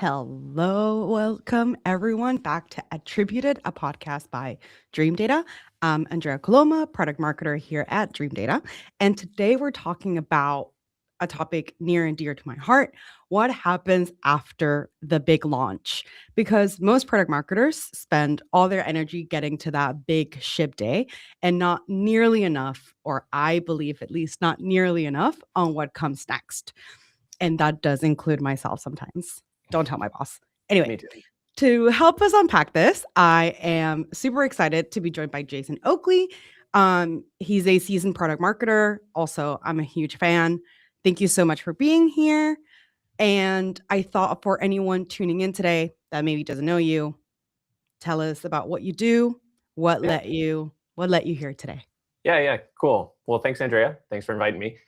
Hello, welcome everyone back to Attributed, a podcast by Dream Data. I'm Andrea Coloma, product marketer here at Dream Data. And today we're talking about a topic near and dear to my heart. What happens after the big launch? Because most product marketers spend all their energy getting to that big ship day and not nearly enough, or I believe at least not nearly enough, on what comes next. And that does include myself sometimes. Don't tell my boss. Anyway, Me too. to help us unpack this, I am super excited to be joined by Jason Oakley. He's a seasoned product marketer. Also, I'm a huge fan. Thank you so much for being here. And I thought for anyone tuning in today that maybe doesn't know you, tell us about what you do, what Yeah. let you here today. Yeah. Cool. Well, thanks, Andrea. Thanks for inviting me.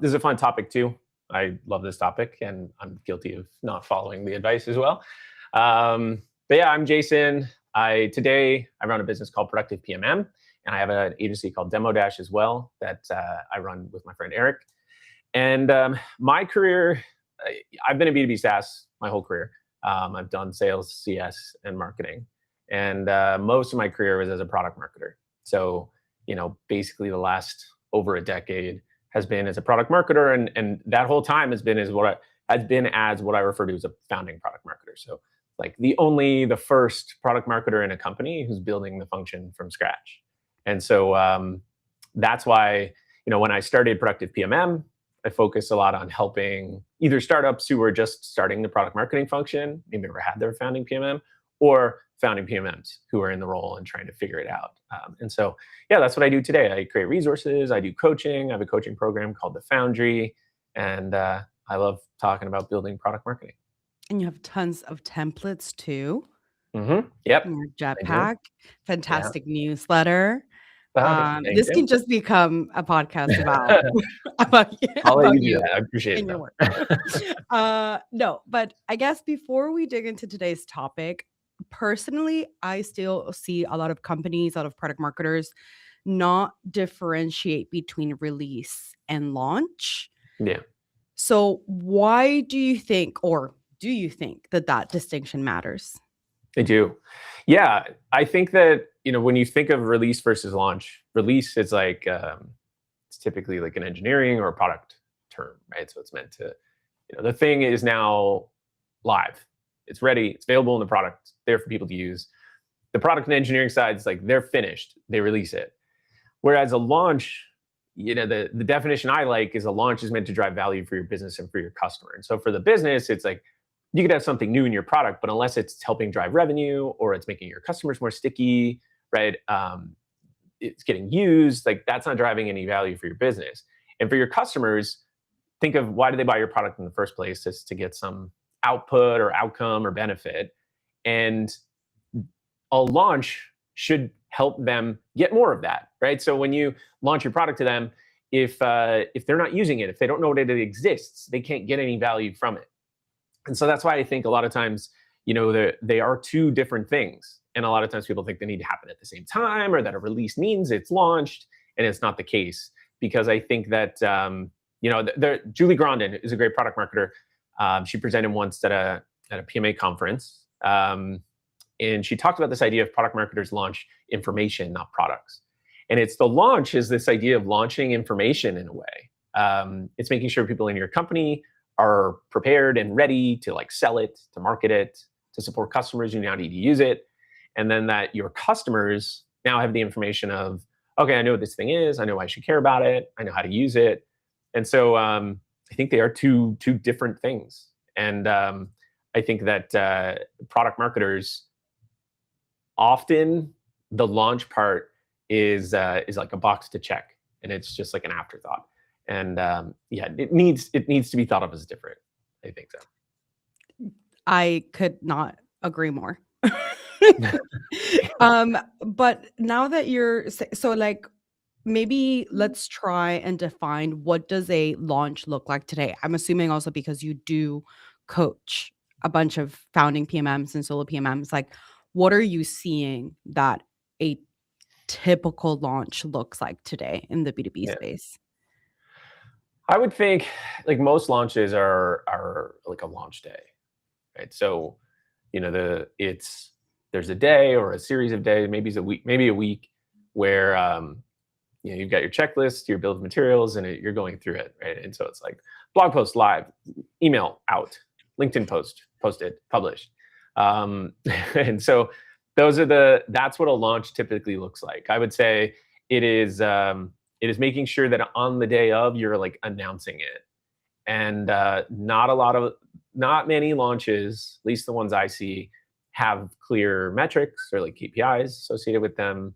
This is a fun topic too. I love this topic, and I'm guilty of not following the advice as well. But yeah, I'm Jason. Today I run a business called Productive PMM, and I have an agency called Demo Dash as well that I run with my friend Eric. And my career, I've been in B2B SaaS my whole career. I've done sales, CS, and marketing, and most of my career was as a product marketer. So basically the last over a decade has been as a product marketer, and that whole time has been as what I refer to as a founding product marketer. So like the first product marketer in a company who's building the function from scratch. And so that's why when I started Productive PMM, I focused a lot on helping either startups who were just starting the product marketing function, maybe never had their founding PMM, or founding PMMs who are in the role and trying to figure it out. And so, yeah, that's what I do today. I create resources, I do coaching. I have a coaching program called The Foundry, and I love talking about building product marketing. And you have tons of templates too. Yep, In your I do. jetpack, Yeah. fantastic newsletter. Thank This you. can just become a podcast about about I'll let about you do you that. I appreciate and it your work. though. No, but I guess before we dig into today's topic, personally, I still see a lot of companies, a lot of product marketers not differentiate between release and launch. Yeah. So why do you think, or do you think that distinction matters? I do. Yeah, I think that when you think of release versus launch, release is like it's typically like an engineering or a product term, right? So it's meant to, the thing is now live, it's ready, it's available in the product, there for people to use. The product and engineering side is like they're finished, they release it. Whereas a launch, the definition I like is a launch is meant to drive value for your business and for your customer. And so for the business, it's like you could have something new in your product, but unless it's helping drive revenue or it's making your customers more sticky, right? It's getting used, like that's not driving any value for your business. And for your customers, think of why do they buy your product in the first place? Is to get some output or outcome or benefit. And a launch should help them get more of that, right? So when you launch your product to them, if they're not using it, if they don't know that it exists, they can't get any value from it. And so that's why I think a lot of times, they are two different things. And a lot of times people think they need to happen at the same time, or that a release means it's launched, and it's not the case. Because I think that, Julie Grondin is a great product marketer. She presented once at a PMA conference. And she talked about this idea of product marketers launch information, not products. And it's the launch is this idea of launching information in a way. It's making sure people in your company are prepared and ready to like sell it, to market it, to support customers who now need to use it. And then that your customers now have the information of, okay, I know what this thing is. I know I should care about it. I know how to use it. And so I think they are two different things. And I think that product marketers, often the launch part is like a box to check, and it's just like an afterthought. And it needs to be thought of as different. I think so. I could not agree more. But now that so like maybe let's try and define what does a launch look like today. I'm assuming also because you do coach a bunch of founding PMMs and solo PMMs, like what are you seeing that a typical launch looks like today in the B2B Yeah. space? I would think like most launches are like a launch day, right? So, there's a day or a series of days, maybe a week where you've got your checklist, your bill of materials, and you're going through it, right? And so it's like blog post live, email out, LinkedIn post posted, published, and so that's what a launch typically looks like. I would say it is making sure that on the day of you're like announcing it, and not many launches, at least the ones I see, have clear metrics or like KPIs associated with them,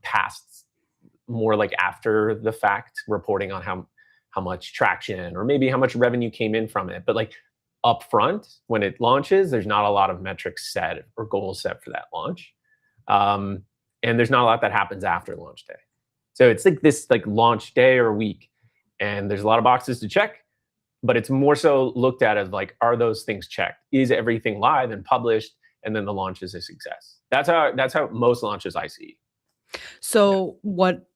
past more like after the fact reporting on how much traction or maybe how much revenue came in from it. But like up front when it launches, there's not a lot of metrics set or goals set for that launch. And there's not a lot that happens after launch day. So it's like this like launch day or week, and there's a lot of boxes to check, but it's more so looked at as like, are those things checked? Is everything live and published? And then the launch is a success. That's how most launches I see. So what,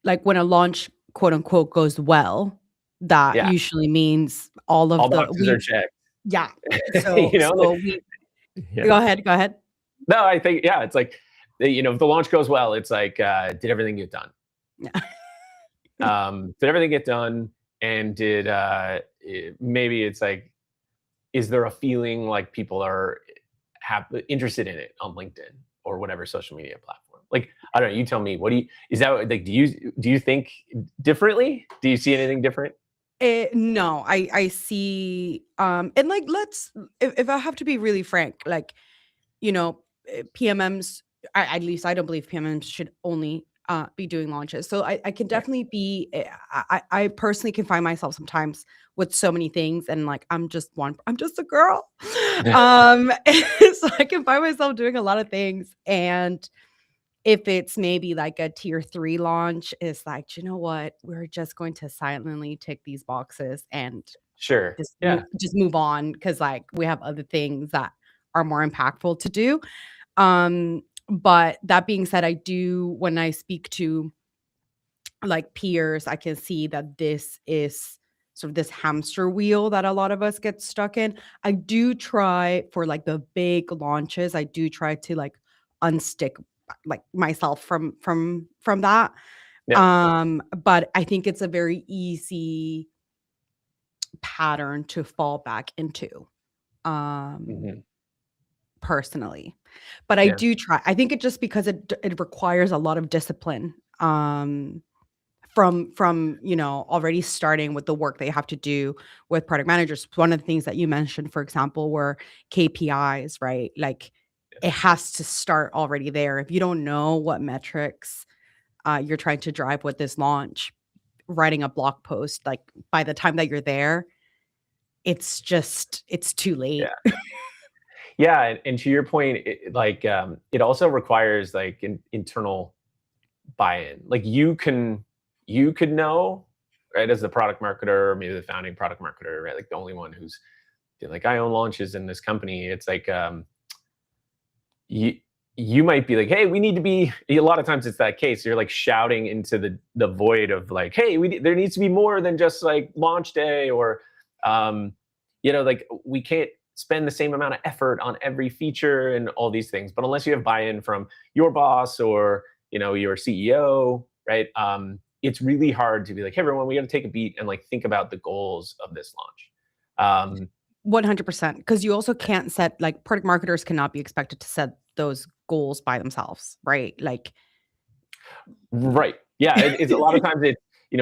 like when a launch quote unquote goes well, that Yeah, usually means all all of the boxes are we checked. yeah. So Like, we yeah. go ahead, go ahead. No, I think yeah, it's like if the launch goes well, it's like did everything get done? Yeah. Did everything get done? And maybe it's like, is there a feeling like people are interested in it on LinkedIn or whatever social media platform? Like, I don't know. You tell me. Is that like? Do you think differently? Do you see anything different? No, I see, and like if I have to be really frank, like PMMs, at least I don't believe PMMs should only be doing launches. So I can Right. definitely be, I personally can find myself sometimes with so many things, and like I'm just a girl, so I can find myself doing a lot of things, and if it's maybe like a tier 3 launch, it's like, you know what? We're just going to silently tick these boxes and Sure. Yeah. just move on because like we have other things that are more impactful to do. But that being said, I do, when I speak to like peers, I can see that this is sort of this hamster wheel that a lot of us get stuck in. I do try for like the big launches, I do try to like unstick like myself from that. Yeah. But I think it's a very easy pattern to fall back into. Um Hmm. Personally. But I Yeah. do try. I think it just because it requires a lot of discipline, from, already starting with the work they have to do with product managers. One of the things that you mentioned, for example, were KPIs, right? Like, it has to start already there. If you don't know what metrics, you're trying to drive with this launch, writing a blog post, like, by the time that you're there, it's too late. Yeah. Yeah. And to your point, it also requires like internal buy-in. Like you could know, right, as the product marketer, or maybe the founding product marketer, right, like the only one who's like, I own launches in this company. It's like you you might be like, hey, we need to be. A lot of times it's that case. You're like shouting into the void of like, hey, there needs to be more than just like launch day, or like we can't spend the same amount of effort on every feature and all these things. But unless you have buy-in from your boss or your CEO, right? It's really hard to be like, hey, everyone, we got to take a beat and like think about the goals of this launch. 100%, because you also can't set, like, product marketers cannot be expected to set those goals by themselves, right? Like, Right. Yeah. It's a lot of times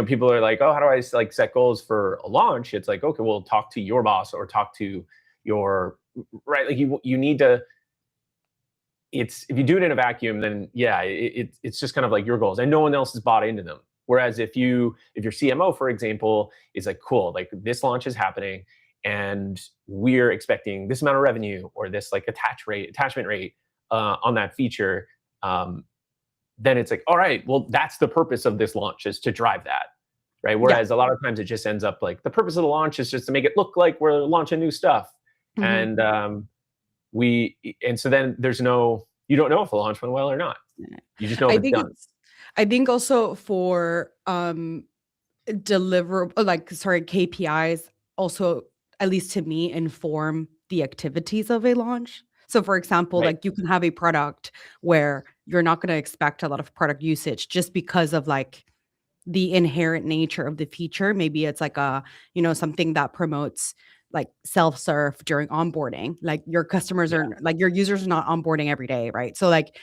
people are like, oh, how do I like set goals for a launch? It's like, okay, well, talk to your boss or talk to your, right. Like you need to, if you do it in a vacuum, then yeah, it's just kind of like your goals and no one else has bought into them. Whereas if your CMO, for example, is like, cool, like this launch is happening and we're expecting this amount of revenue or this like attachment rate on that feature, then it's like, all right, well, that's the purpose of this launch, is to drive that, right? yeah. Whereas a lot of times it just ends up like the purpose of the launch is just to make it look like we're launching new stuff, Mhm. and so then you don't know if the launch went well or not. You just know if I it's think done. it's I think also for, KPIs also, at least to me, inform the activities of a launch. So for example, Right. like you can have a product where you're not going to expect a lot of product usage just because of like the inherent nature of the feature. Maybe it's like a, something that promotes like self-serve during onboarding. Like your customers Yeah. are like your users are not onboarding every day, right? So like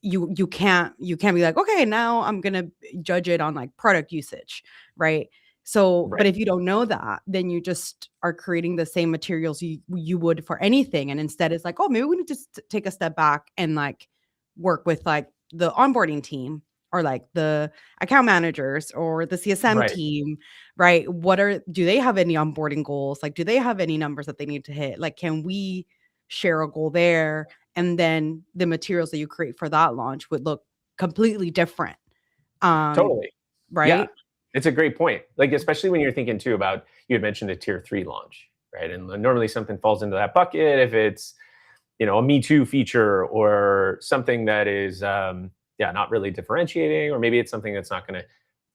you can't be like, okay, now I'm gonna judge it on like product usage, right? So, but Right. if you don't know that, then you just are creating the same materials you would for anything. And instead it's like, oh, maybe we need to take a step back and like work with like the onboarding team or like the account managers or the CSM Right. team, right? Do they have any onboarding goals? Like, do they have any numbers that they need to hit? Like, can we share a goal there? And then the materials that you create for that launch would look completely different. Um, Totally. Yeah. right? It's a great point. Like, especially when you're thinking too about, you had mentioned a tier 3 launch, right? And normally something falls into that bucket if it's, a Me Too feature or something that is, not really differentiating, or maybe it's something that's not going to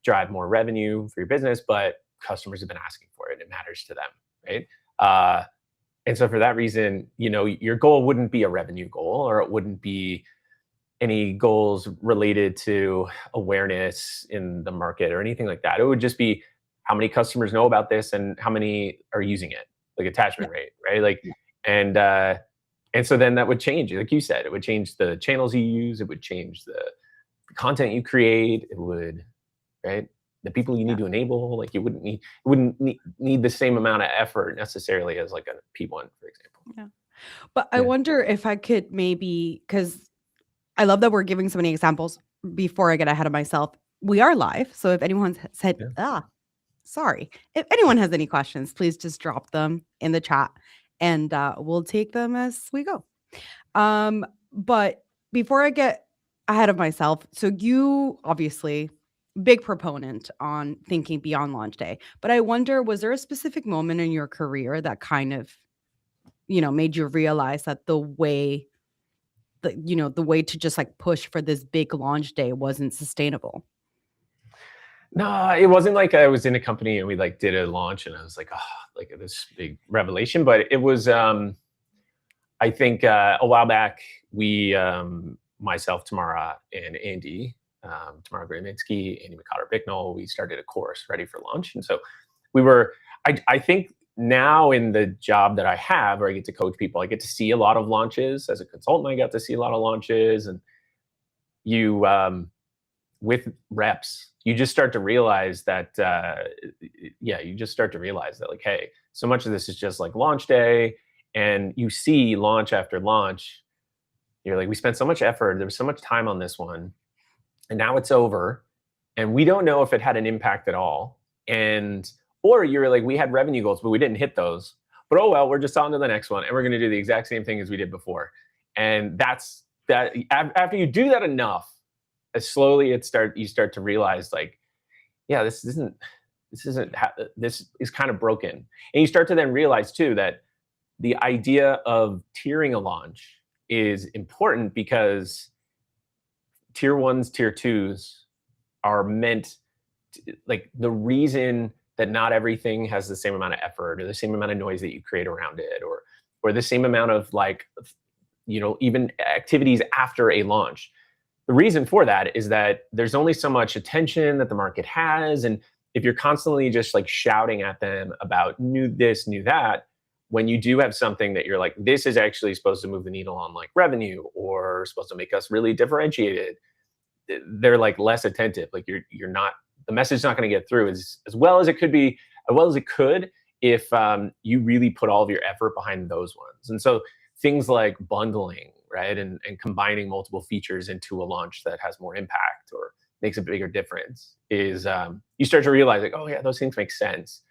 drive more revenue for your business, but customers have been asking for it and it matters to them, right? Uh, and so for that reason, your goal wouldn't be a revenue goal, or it wouldn't be any goals related to awareness in the market or anything like that. It would just be how many customers know about this and how many are using it, like Yeah. attachment rate, right? Like, Yeah. and so then that would change, like you said, it would change the channels you use, it would change the content you create, it would, right? The people you Yeah. need to enable, like you wouldn't need the same amount of effort necessarily as like a P1, for example. Yeah. But I Yeah. wonder if I could maybe, because I love that we're giving so many examples before I get ahead of myself. We are live. So if anyone said, Yeah. sorry, if anyone has any questions, please just drop them in the chat and we'll take them as we go. But before I get ahead of myself, so you obviously big proponent on thinking beyond launch day, but I wonder, was there a specific moment in your career that kind of, made you realize that the way to just like push for this big launch day wasn't sustainable? No, it wasn't like I was in a company and we like did a launch and I was like, oh, like this big revelation. But it was, I think a while back, we, myself, Tamara, and Andy, Tamara Graminsky, Andy McCotter-Bicknell, we started a course ready for launch. And so we were, I think now in the job that I have, where I get to coach people, I get to see a lot of launches. As a consultant, I got to see a lot of launches. And you, with reps, you just start to realize that, you just start to realize that, like, hey, so much of this is just like launch day, and you see launch after launch. You're like, we spent so much effort, there was so much time on this one, and now it's over, and we don't know if it had an impact at all. And or you're like, we had revenue goals, but we didn't hit those. But oh well, we're just on to the next one, and we're going to do the exact same thing as we did before. And that's that. After you do that enough, as slowly you start to realize, like, yeah, this is kind of broken. And you start to then realize too that the idea of tiering a launch is important, because tier 1s, tier 2s are meant to, like, the reason that not everything has the same amount of effort or the same amount of noise that you create around it, or the same amount of, like, even activities after a launch. The reason for that is that there's only so much attention that the market has. And if you're constantly just like shouting at them about new this, new that, when you do have something that you're like, this is actually supposed to move the needle on like revenue, or supposed to make us really differentiated, they're like less attentive. Like you're not, the message is not going to get through as well as it could be, as well as it could if you really put all of your effort behind those ones. And so things like bundling, right, and combining multiple features into a launch that has more impact or makes a bigger difference is, you start to realize, like, oh yeah, those things make sense.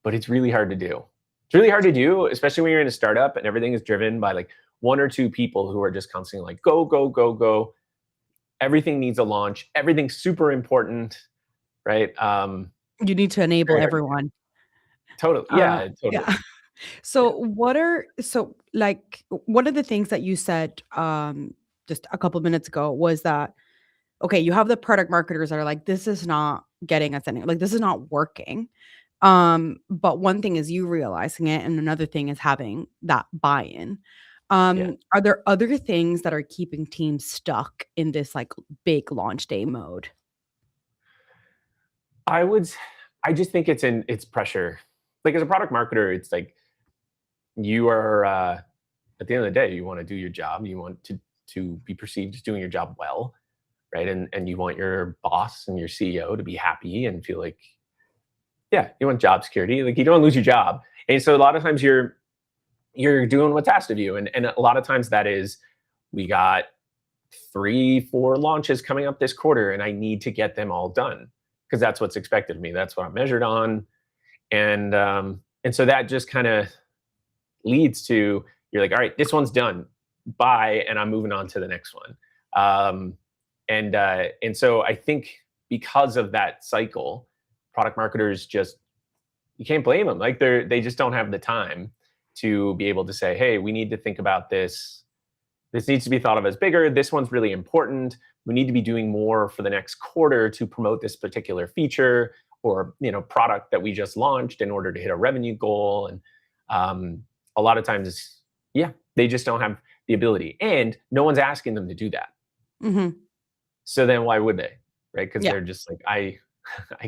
But it's really hard to do. It's really hard to do, especially when you're in a startup and everything is driven by like one or two people who are just constantly like, go, go, go, go. Everything needs a launch. Everything's super important, right? You need to enable Very hard to do. everyone. Totally. Yeah, Yeah. totally. So Yeah. one of the things that you said just a couple minutes ago was that, okay, you have the product marketers that are like, this is not getting us any, like, this is not working. But one thing is you realizing it, and another thing is having that buy-in. Yeah. Are there other things that are keeping teams stuck in this like big launch day mode? I would I just think it's pressure. Like as a product marketer, it's like you are at the end of the day, you want to do your job. You want to be perceived as doing your job well, right? And you want your boss and your CEO to be happy and feel like, yeah, you want job security. Like you don't lose your job. And so a lot of times you're doing what's asked of you. And a lot of times that is, we got 3, 4 launches coming up this quarter, and I need to get them all done because that's what's expected of me. That's what I'm measured on. And so that just kind of leads to, you're like, all right, this one's done. Bye, and I'm moving on to the next one. And so I think because of that cycle, product marketers just, you can't blame them. Like they just don't have the time to be able to say, hey, we need to think about this. This needs to be thought of as bigger. This one's really important. We need to be doing more for the next quarter to promote this particular feature or product that we just launched in order to hit a revenue goal. And a lot of times, yeah, they just don't have the ability, and no one's asking them to do that. Mhm. So then why would they, right? Because Yeah. they're just like, I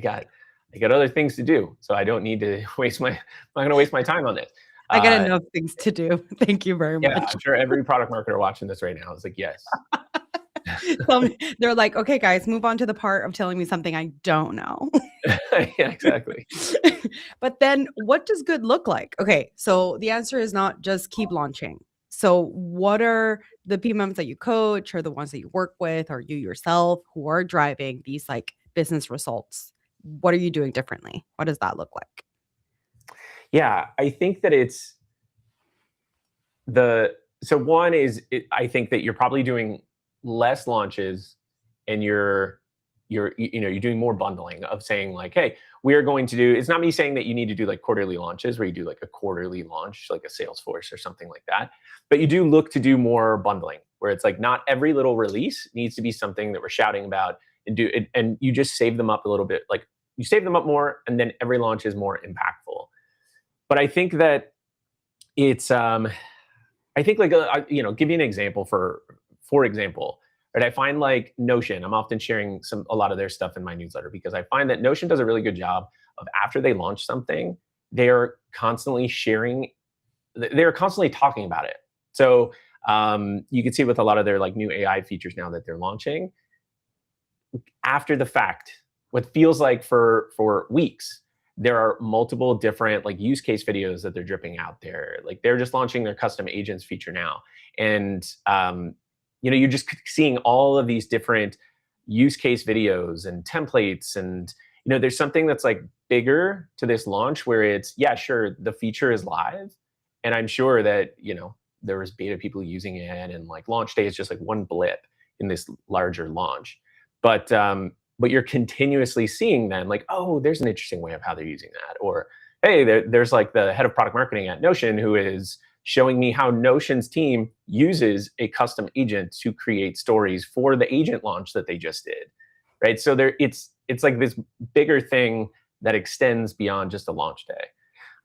got other things to do, so I don't need to waste my. I'm not going to waste my time on this. I got Uh, enough things to do. Thank you very yeah, much. I'm sure every product marketer watching this right now is like, yes. Tell me they're like, "Okay, guys, move on to the part of telling me something I don't know." Yeah, exactly. But then what does good look like? Okay, so the answer is not just keep launching. So what are the PMMs that you coach or the ones that you work with or you yourself who are driving these like business results? What are you doing differently? What does that look like? Yeah, I think that it's the so one is I think that you're probably doing less launches, and you're doing more bundling of saying like, hey, we are going to do. It's not me saying that you need to do like quarterly launches where you do like a quarterly launch like a Salesforce or something like that, but you do look to do more bundling where it's like not every little release needs to be something that we're shouting about, and do it, and you just save them up a little bit. Like you save them up more, and then every launch is more impactful. But I think that it's I think like give you an example for example, right? I find like Notion. I'm often sharing a lot of their stuff in my newsletter because I find that Notion does a really good job of after they launch something, they're constantly sharing, they're constantly talking about it. So you can see with a lot of their like new AI features now that they're launching after the fact, what feels like for weeks, there are multiple different like use case videos that they're dripping out there. Like they're just launching their custom agents feature now, and you're just seeing all of these different use case videos and templates, and there's something that's like bigger to this launch where it's, yeah, sure, the feature is live, and I'm sure that there was beta people using it, and like launch day is just like one blip in this larger launch, but you're continuously seeing them like, oh, there's an interesting way of how they're using that. Or, hey, there's like the head of product marketing at Notion who is showing me how Notion's team uses a custom agent to create stories for the agent launch that they just did. Right. So it's like this bigger thing that extends beyond just a launch day.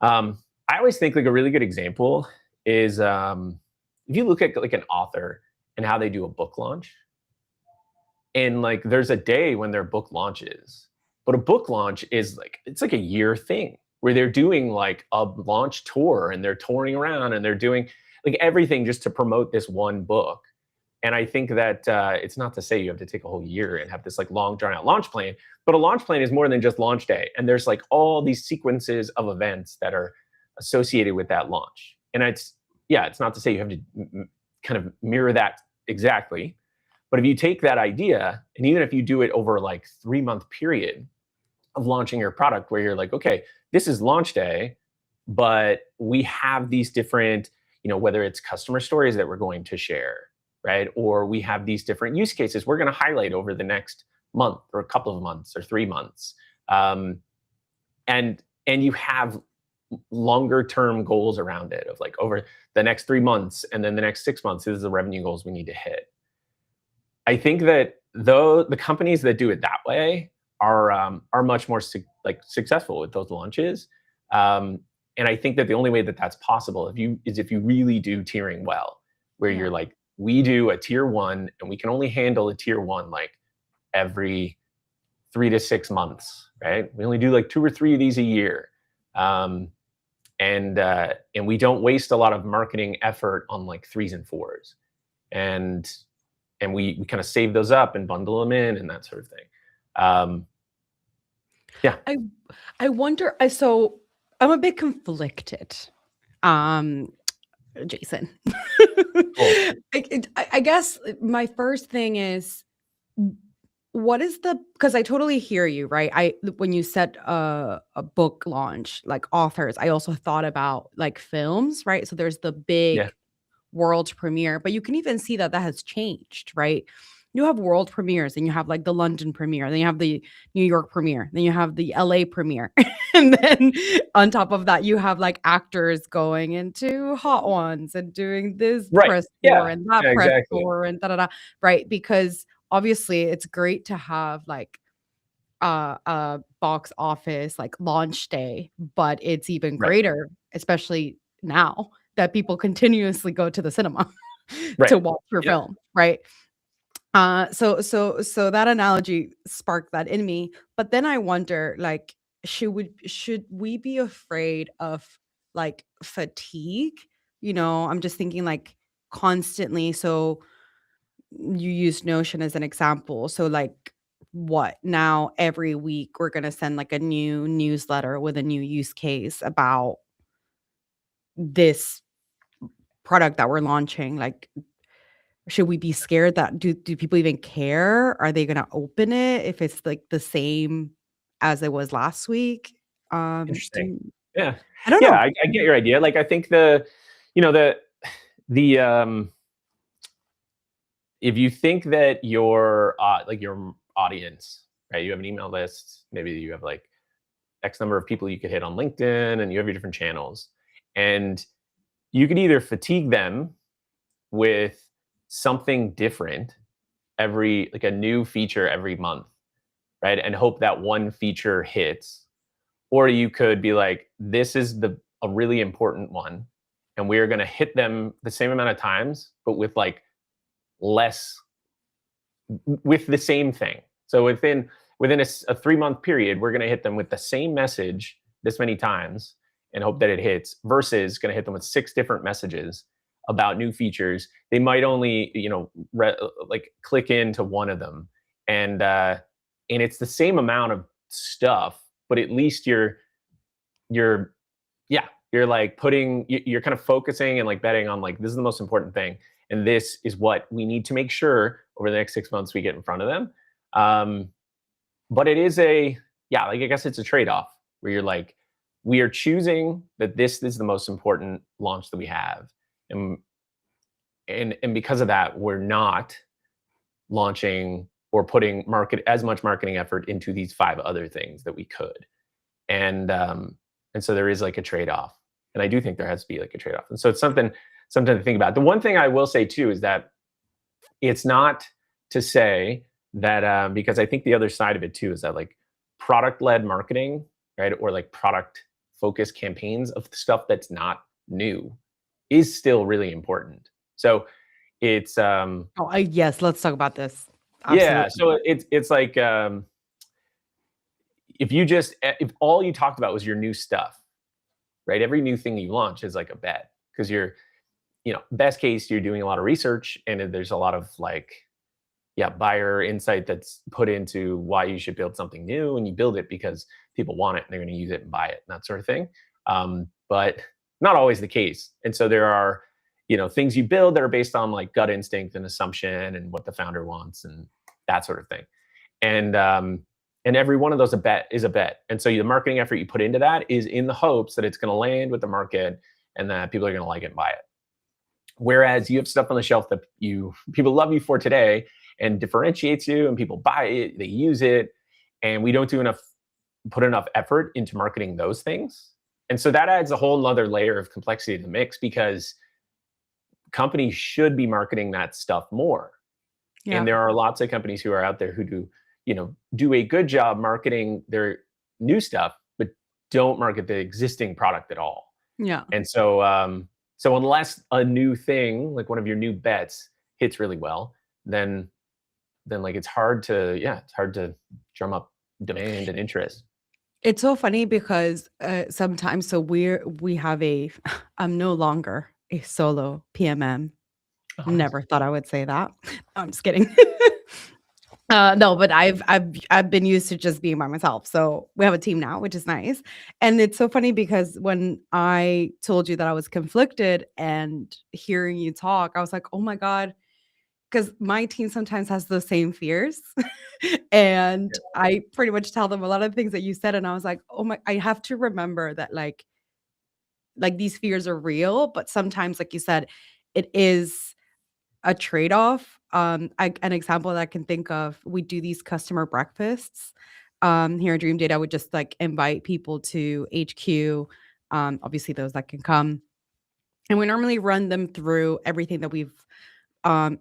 I always think like a really good example is if you look at like an author and how they do a book launch, and like there's a day when their book launches, but a book launch is like, it's like a year thing where they're doing like a launch tour and they're touring around and they're doing like everything just to promote this one book. And I think that it's not to say you have to take a whole year and have this like long drawn out launch plan, but a launch plan is more than just launch day, and there's like all these sequences of events that are associated with that launch. And it's not to say you have to kind of mirror that exactly. But if you take that idea, and even if you do it over like 3-month period of launching your product where you're like, okay, this is launch day, but we have these different, whether it's customer stories that we're going to share, right? Or we have these different use cases we're going to highlight over the next month or a couple of months or 3 months. And you have longer term goals around it of like over the next 3 months, and then the next 6 months, this is the revenue goals we need to hit. I think that though the companies that do it that way are much more like successful with those launches. And I think that the only way that that's possible if you really do tiering well, where Yeah. you're like, we do a tier 1 and we can only handle a tier 1 like every 3 to 6 months, right? We only do like 2 or 3 of these a year. And we don't waste a lot of marketing effort on like 3s and 4s. And we kind of save those up and bundle them in and that sort of thing. Yeah. I wonder, so I'm a bit conflicted, Jason. Cool. I guess my first thing is, what is because I totally hear you, right? When you said a book launch, like authors, I also thought about like films, right? So there's the Yeah. big world premiere, but you can even see that has changed, right? You have world premieres, and you have like the London premiere, then you have the New York premiere, then you have the LA premiere. And then on top of that, you have like actors going into Hot Ones and doing this Right. press tour Yeah. and that Yeah, press exactly. tour and da da da, right? Because obviously it's great to have like a box office like launch day, but it's even Right. greater, especially now that people continuously go to the cinema Right. to watch your Yeah. film, right? So that analogy sparked that in me. But then I wonder, like, should we be afraid of like fatigue? I'm just thinking like constantly. So you used Notion as an example. So like what now every week we're going to send like a new newsletter with a new use case about this product that we're launching. Like, should we be scared that do people even care? Are they going to open it if it's like the same as it was last week? Do Interesting. you, Yeah. I don't Yeah, know. I get your idea. Like I think you know, the if you think that your like your audience, right? You have an email list, maybe you have like X number of people you could hit on LinkedIn and you have your different channels. And you could either fatigue them with something different like a new feature every month, right? And hope that one feature hits. Or you could be like, this is a really important one, and we are going to hit them the same amount of times, but with like less, with the same thing. So within a 3-month period, we're going to hit them with the same message this many times and hope that it hits, versus going to hit them with 6 different messages about new features. They might only like click into one of them, and it's the same amount of stuff, but at least you're yeah, you're like you're kind of focusing and like betting on like, this is the most important thing, and this is what we need to make sure over the next 6 months we get in front of them. But it is like I guess it's a trade-off where you're like, we are choosing that this is the most important launch that we have, and because of that, we're not launching or putting as much marketing effort into these 5 other things that we could. And so there is like a trade-off, and I do think there has to be like a trade-off. And so it's something to think about. The one thing I will say too is that it's not to say that because I think the other side of it too is that like product-led marketing, right, or like product-focused campaigns of stuff that's not new is still really important. So it's Yes, let's talk about this. yeah, Absolutely. so it's like if all you talked about was your new stuff, right? Every new thing you launch is like a bet, because best case, you're doing a lot of research and there's a lot of like, buyer insight that's put into why you should build something new, and you build it because people want it and they're going to use it and buy it and that sort of thing. But not always the case. And so there are, things you build that are based on like gut instinct and assumption and what the founder wants and that sort of thing. And every one of those is a bet. And so the marketing effort you put into that is in the hopes that it's going to land with the market and that people are going to like it and buy it. Whereas you have stuff on the shelf that people love you for today and differentiates you, and people buy it, they use it, and we don't put enough effort into marketing those things. And so that adds a whole nother layer of complexity to the mix, because companies should be marketing that stuff more. Yeah. And there are lots of companies who are out there who do a good job marketing their new stuff, but don't market the existing product at all. Yeah. And so unless a new thing, like one of your new bets, hits really well, then like it's hard to drum up demand and interest. It's so funny because, sometimes we have a I'm no longer a solo PMM. Oh, nice. Never thought I would say that. I'm just kidding. No, but I've been used to just being by myself. So we have a team now, which is nice. And it's so funny because when I told you that I was conflicted and hearing you talk, I was like, "Oh my God," because my team sometimes has the same fears. And I pretty much tell them a lot of things that you said. And I was like, "Oh my, I have to remember that like these fears are real, but sometimes, like you said, it is a trade-off. An example that I can think of, we do these customer breakfasts. Here at Dream Data, I would just like invite people to HQ, obviously those that can come. And we normally run them through everything that we've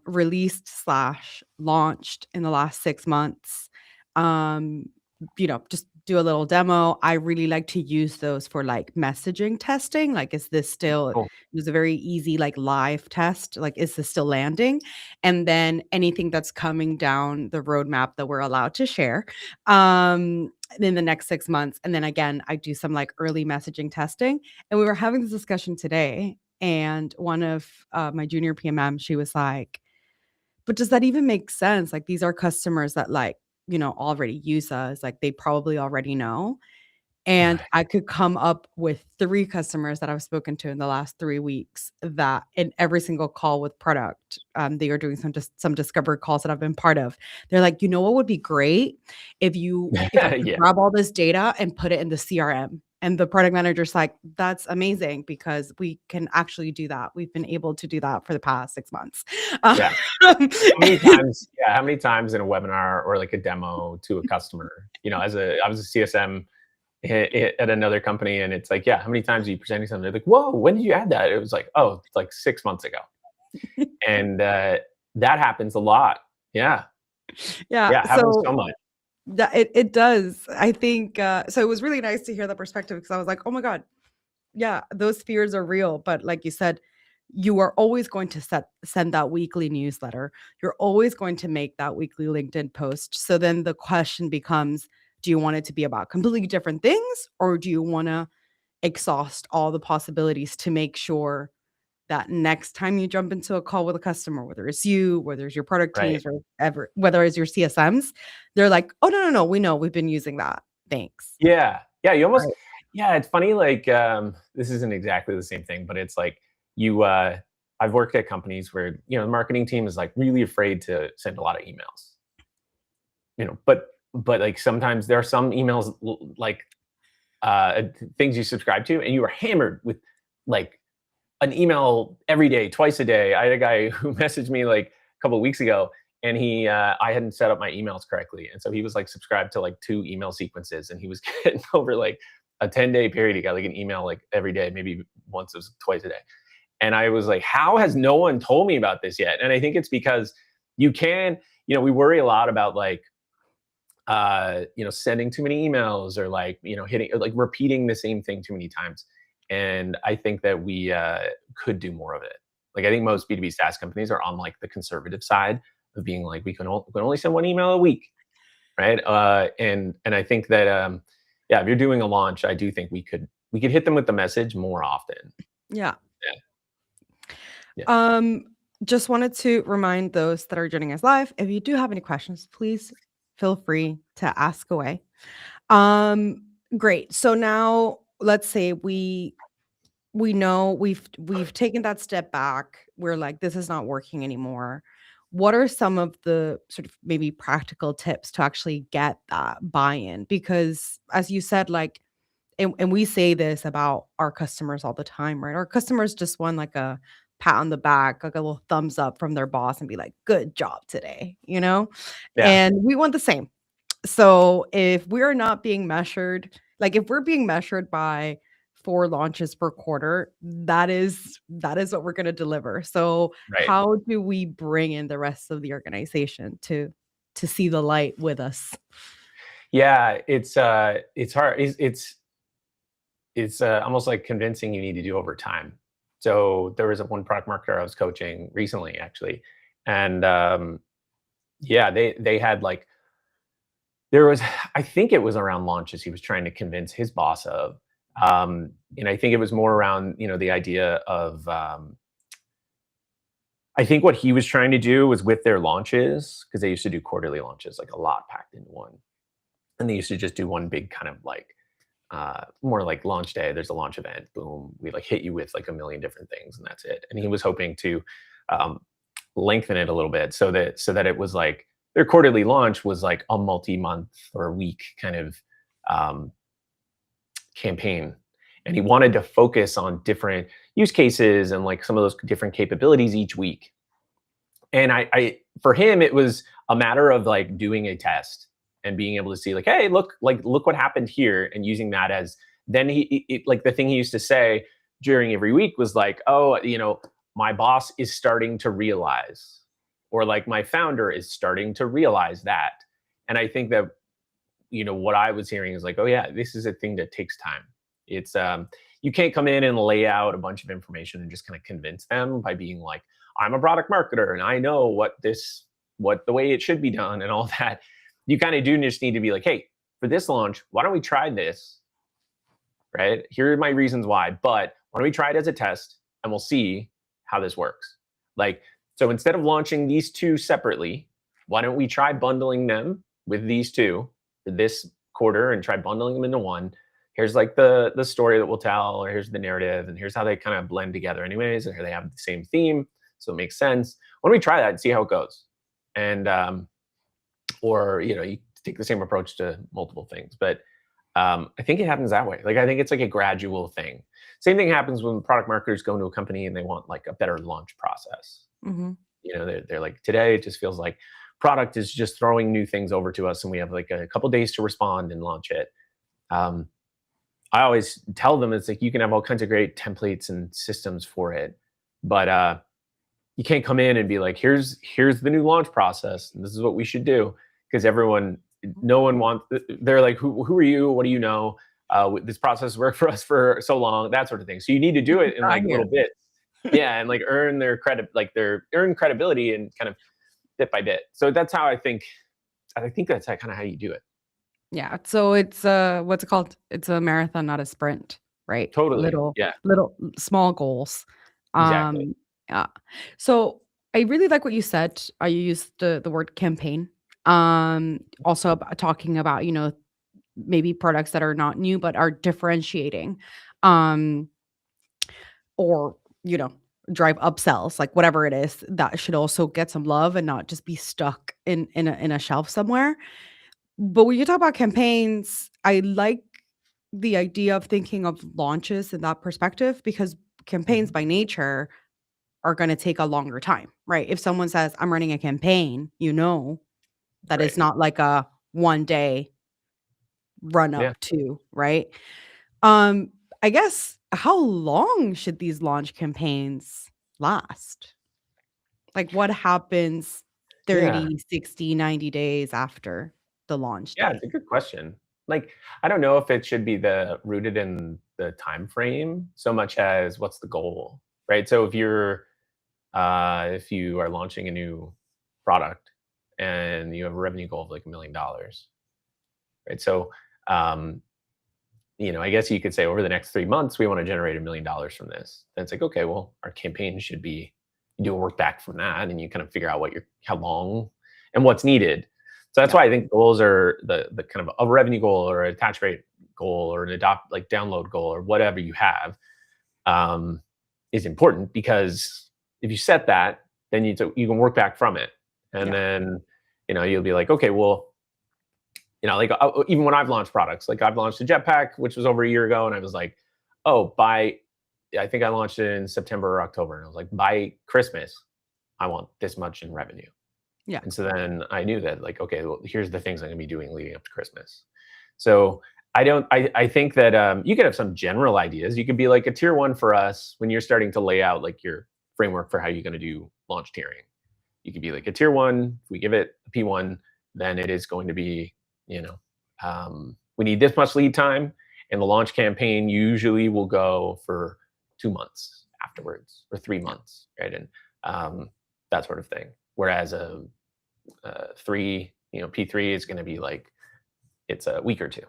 released slash launched in the last 6 months. Um, just do a little demo. I really like to use those for like messaging testing. Like, is this still, it Cool. was a very easy, like live test. Like, is this still landing? And then anything that's coming down the roadmap that we're allowed to share in the next 6 months. And then again, I do some like early messaging testing. And we were having this discussion today. And one of my junior PMM, she was like, but does that even make sense? Like, these are customers that like, already use us. Like, they probably already know. And Right. I could come up with 3 customers that I've spoken to in the last 3 weeks that in every single call with product, they are doing some discovery calls that I've been part of. They're like, "You know what would be great? If I could Yeah. grab all this data and put it in the CRM." And the product manager's like, "That's amazing because we can actually do that. We've been able to do that for the past 6 months." Um, Yeah. How many times in a webinar or like a demo to a customer, I was a CSM at another company, and it's like, yeah, how many times are you presenting something? They're like, whoa, when did you add that? It was like, oh, it's like 6 months ago. And that happens a lot. Yeah. Yeah, Yeah. It happens so so much. that it does. I think, so it was really nice to hear that perspective because I was like, "Oh my God, yeah, those fears are real." But like you said, you are always going to send that weekly newsletter. You're always going to make that weekly LinkedIn post. So then the question becomes, do you want it to be about completely different things, or do you want to exhaust all the possibilities to make sure that next time you jump into a call with a customer, whether it's you, whether it's your product Right. teams, or whether it's your CSMs, they're like, "Oh, no, no, no, we know, we've been using that. Thanks." Yeah. Yeah. Right. Yeah, it's funny. Like, this isn't exactly the same thing, but it's like you, I've worked at companies where, the marketing team is like really afraid to send a lot of emails, but like sometimes there are some emails like things you subscribe to, and you are hammered with like an email every day, twice a day. I had a guy who messaged me like a couple of weeks ago, and I hadn't set up my emails correctly, and so he was like subscribed to like 2 email sequences, and he was getting over like a 10-day period. He got like an email like every day, maybe once or twice a day. And I was like, how has no one told me about this yet? And I think it's because you can, we worry a lot about like sending too many emails, or like, hitting, or like repeating the same thing too many times. And I think that we could do more of it. Like, I think most B2B SaaS companies are on like the conservative side of being like, we can only send 1 email a week. Right. And I think that, yeah, if you're doing a launch, I do think we could hit them with the message more often. Yeah. Yeah. Yeah. Just wanted to remind those that are joining us live, if you do have any questions, please feel free to ask away. Great. So now let's say we know we've taken that step back. We're like, this is not working anymore. What are some of the sort of maybe practical tips to actually get that buy-in? Because as you said, like, and we say this about our customers all the time, right? Our customers just want like a pat on the back, like a little thumbs up from their boss and be like, "Good job today," you know? Yeah. And we want the same. So if we're not being measured, like if we're being measured by 4 launches per quarter, that is what we're gonna deliver. So Right. how do we bring in the rest of the organization to see the light with us? Yeah, it's hard. It's almost like convincing you need to do over time. So there was a one product marketer I was coaching recently, actually, and yeah, they had like there was I think it was around launches he was trying to convince his boss of, and I think it was more around the idea of I think what he was trying to do was with their launches because they used to do quarterly launches like a lot packed into one, and they used to just do one big kind of like more like launch day. There's a launch event. Boom. We like hit you with like a million different things, and that's it. And he was hoping to um, lengthen it a little bit so that it was like their quarterly launch was like a multi-month or a week kind of um, campaign. And he wanted to focus on different use cases and like some of those different capabilities each week. And I for him, it was a matter of like doing a test and being able to see like, hey, look what happened here, and using that as then like the thing he used to say during every week was like, oh, my boss is starting to realize, or like my founder is starting to realize that. And I think that what I was hearing is like, oh yeah, this is a thing that takes time. It's you can't come in and lay out a bunch of information and just kind of convince them by being like, I'm a product marketer and I know what the way it should be done and all that. You kind of do just need to be like, hey, for this launch, why don't we try this? Right? Here are my reasons why, but why don't we try it as a test and we'll see how this works? Like, so instead of launching these two separately, why don't we try bundling them with these two for this quarter and try bundling them into one? Here's like the story that we'll tell, or here's the narrative, and here's how they kind of blend together anyways, and here they have the same theme, so it makes sense. Why don't we try that and see how it goes? And or you take the same approach to multiple things, but I think it happens that way. Like I think it's like a gradual thing. Same thing happens when product marketers go into a company and they want like a better launch process. Mhm. They're like, today it just feels like product is just throwing new things over to us and we have like a couple days to respond and launch it. um, I always tell them it's like you can have all kinds of great templates and systems for it, but you can't come in and be like, here's the new launch process and this is what we should do, because no one wants. They're like, who are you? What do you know? This process worked for us for so long, that sort of thing. So you need to do it in Got like you. little bits, yeah, and like earn their credit, like earn credibility and kind of bit by bit. So that's how I think. I think that's kind of how you do it. Yeah, so it's, what's it called? It's a marathon, not a sprint, right? Totally. Little Yeah. small goals. Exactly. Um, yeah. So I really like what you said. You used the word campaign. Also about talking about, maybe products that are not new but are differentiating. Um, or, you know, drive upsells, like whatever it is, that should also get some love and not just be stuck in a shelf somewhere. But when you talk about campaigns, I like the idea of thinking of launches in that perspective, because campaigns Mhm. by nature are gonna take a longer time, right? If someone says, "I'm running a campaign," that it's Right. not like a one day run Yeah. up to, right? Um, I guess how long should these launch campaigns last? Like, what happens Yeah. 30, 60, 90 days after the launch Yeah, day? it's a good question. Like, I don't know if it should be the rooted in the time frame so much as what's the goal, right? So if you are launching a new product and you have a revenue goal of like $1 million, right? So um, I guess you could say over the next 3 months we want to generate $1 million from this. Then it's like, okay, well, our campaign should be, you do a work back from that, and you kind of figure out how long and what's needed. So that's Yeah. why I think goals are the kind of a revenue goal or an attach rate goal or an adopt like download goal or whatever you have, um, is important, because if you set that, then you can work back from it, and Yeah. then you'll be like, okay, well, like even when I've launched products, like I've launched a jetpack, which was over a year ago, and I was like, oh, I think I launched it in September or October, and I was like, by Christmas, I want this much in revenue. Yeah. And so then I knew that, like, okay, well, here's the things I'm gonna be doing leading up to Christmas. So I don't. I think that you could have some general ideas. You could be like a tier one for us when you're starting to lay out like your framework for how you're going to do launch tiering. You could be like a tier one. If we give it a P1, then it is going to be, you know, we need this much lead time, and the launch campaign usually will go for 2 months afterwards or 3 months, right? And that sort of thing. Whereas P3 is going to be like it's a week or two,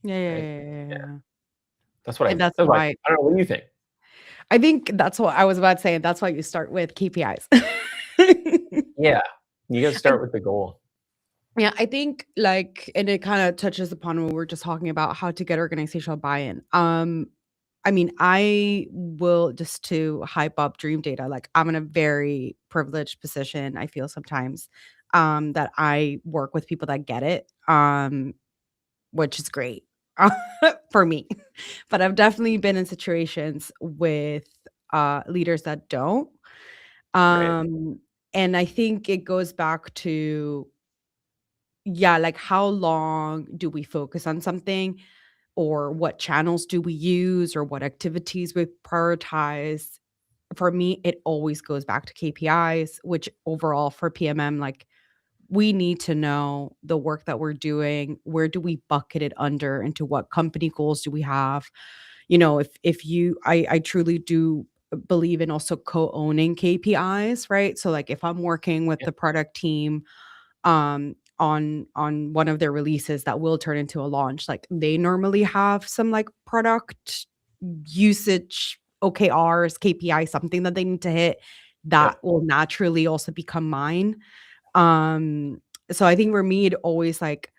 Yeah, yeah, right? yeah, yeah, Yeah, yeah. that's And that's what why I don't know. What do you think? I think that's what I was about to say, and that's why you start with KPIs. Yeah, you got to I start with the goal. Yeah, I think like, and it kind of touches upon what we're just talking about, how to get organizational buy-in. I mean, I will just to hype up Dream Data, like I'm in a very privileged position, I feel sometimes, that I work with people that get it, which is great for me. But I've definitely been in situations with leaders that don't. Right. Um, and I think it goes back to, yeah, like how long do we focus on something, or what channels do we use, or what activities we prioritize? For me, it always goes back to KPIs, which overall for PMM, like we need to know the work that we're doing. Where do we bucket it under? Into what company goals do we have? If you, I truly do believe in also co-owning KPIs, right? So like if I'm working with Yeah. the product team on one of their releases that will turn into a launch, like they normally have some like product usage OKRs, KPI, something that they need to hit that Yep. will naturally also become mine. um so I think for me it always like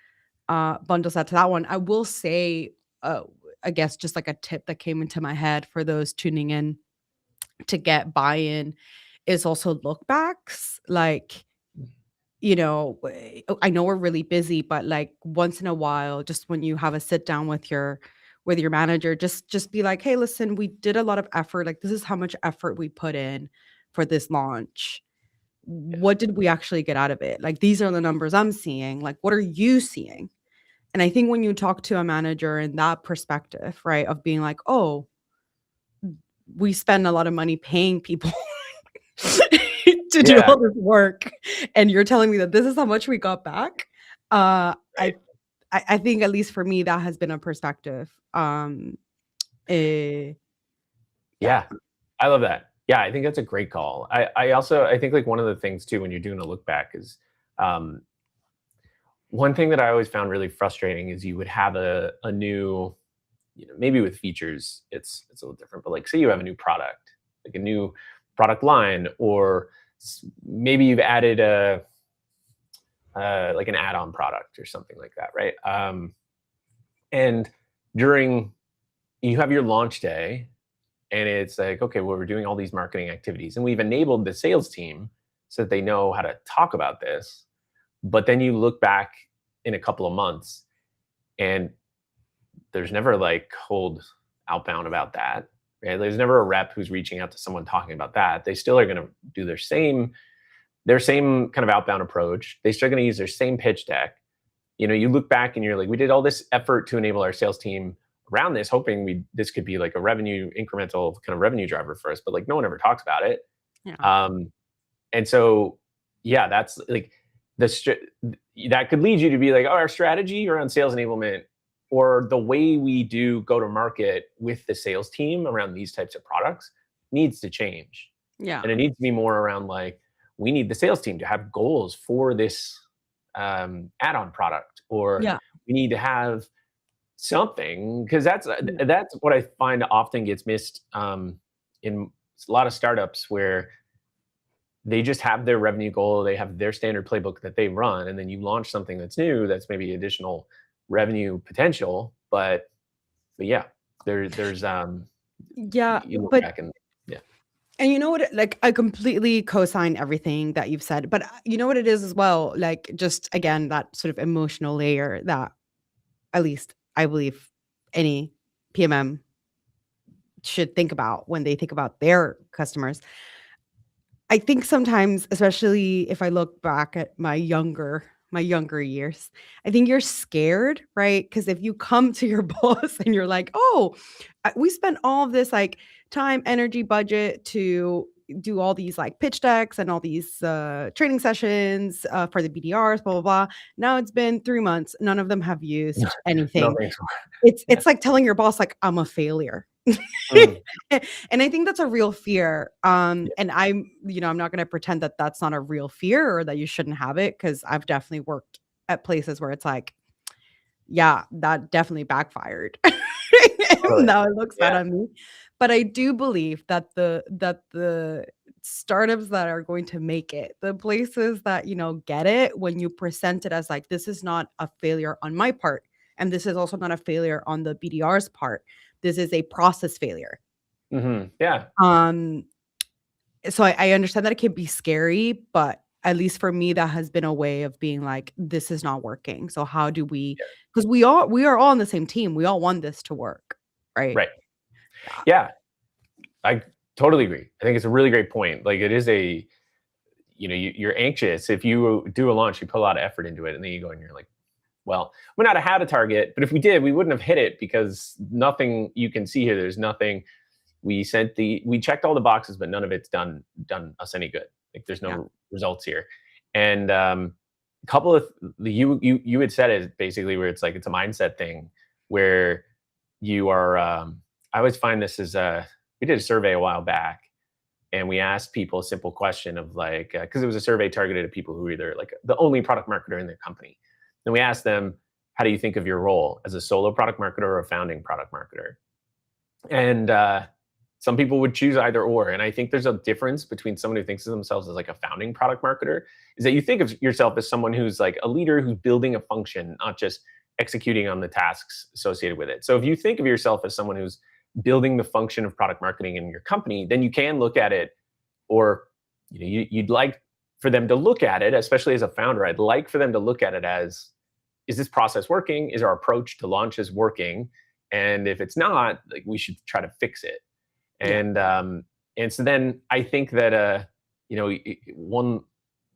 bundles that to that one. I will say, uh I guess just like a tip that came into my head for those tuning in to get buy-in is also look backs. Like, I know we're really busy, but like once in a while, just when you have a sit down with your manager, just be like, "Hey, listen, we did a lot of effort. Like this is how much effort we put in for this launch. Yeah. What did we actually get out of it? Like these are the numbers I'm seeing. Like what are you seeing?" And I think when you talk to a manager in that perspective, right, of being like, "Oh, we spend a lot of money paying people to do Yeah. all this work, and you're telling me that this is how much we got back." Uh, Right. I think at least for me, that has been a perspective. Eh, yeah. Yeah. I love that. Yeah, I think that's a great call. I think like one of the things too when you're doing a look back is um, one thing that I always found really frustrating is you would have a new, maybe with features it's a little different, but like say you have a new product, like a new product line, or maybe you've added a like an add-on product or something like that, right? And during you have your launch day, and it's like, okay, well, we're doing all these marketing activities, and we've enabled the sales team so that they know how to talk about this. But then you look back in a couple of months, and there's never like cold outbound about that. Right? There's never a rep who's reaching out to someone talking about that. They still are going to do their same kind of outbound approach. They're still going to use their same pitch deck. You look back and you're like, we did all this effort to enable our sales team around this, hoping this could be like a revenue incremental kind of revenue driver for us, but like no one ever talks about it. Yeah. Um, and so, yeah, that's like that could lead you to be like, oh, our strategy around sales enablement or the way we do go to market with the sales team around these types of products needs to change. Yeah. And it needs to be more around like, we need the sales team to have goals for this add-on product, or Yeah. we need to have something, because Yeah. that's what I find often gets missed in a lot of startups, where they just have their revenue goal, they have their standard playbook that they run, and then you launch something that's new, that's maybe additional revenue potential, but yeah, there's Yeah, you look but back and yeah, and you know what? Like, I completely co-sign everything that you've said, but you know what it is as well? Like, just again, that sort of emotional layer that at least I believe any PMM should think about when they think about their customers. I think sometimes, especially if I look back at my younger years, I think you're scared, right? Because if you come to your boss and you're like, "Oh, we spent all of this like time, energy, budget to do all these like pitch decks and all these training sessions for the BDRs, blah blah blah. Now it's been 3 months. None of them have used anything. Nothing's It's like telling your boss like I'm a failure. Mm, And I think that's a real fear. And I'm not going to pretend that that's not a real fear or that you shouldn't have it, because I've definitely worked at places where it's like, yeah, that definitely backfired. totally. Now it looks bad Yeah. on me. But I do believe that the startups that are going to make it, the places that, get it when you present it as like, this is not a failure on my part, and this is also not a failure on the BDR's part. This is a process failure. Yeah. Um, so I understand that it can be scary, but at least for me, that has been a way of being like, this is not working. So how do we, Yeah. because we are all on the same team. We all want this to work, right? Right. Yeah. I totally agree. I think it's a really great point. Like, it is you're anxious. If you do a launch, you put a lot of effort into it, and then you go and you're like, well, we might have had a target, but if we did, we wouldn't have hit it because nothing you can see here. There's nothing. We checked all the boxes, but none of it's done us any good. Like, there's no results here. And a couple of you had said it basically, where it's like, it's a mindset thing where you are. I always find this is we did a survey a while back, and we asked people a simple question of like, because it was a survey targeted at people who were either like the only product marketer in their company. And we asked them, how do you think of your role as a solo product marketer or a founding product marketer? And some people would choose either or. And I think there's a difference between someone who thinks of themselves as like a founding product marketer, is that you think of yourself as someone who's like a leader who's building a function, not just executing on the tasks associated with it. So if you think of yourself as someone who's building the function of product marketing in your company, then you can look at it, or you'd like for them to look at it, especially as a founder, I'd like for them to look at it as, is this process working? Is our approach to launches working? And if it's not, like, we should try to fix it. And so then I think that one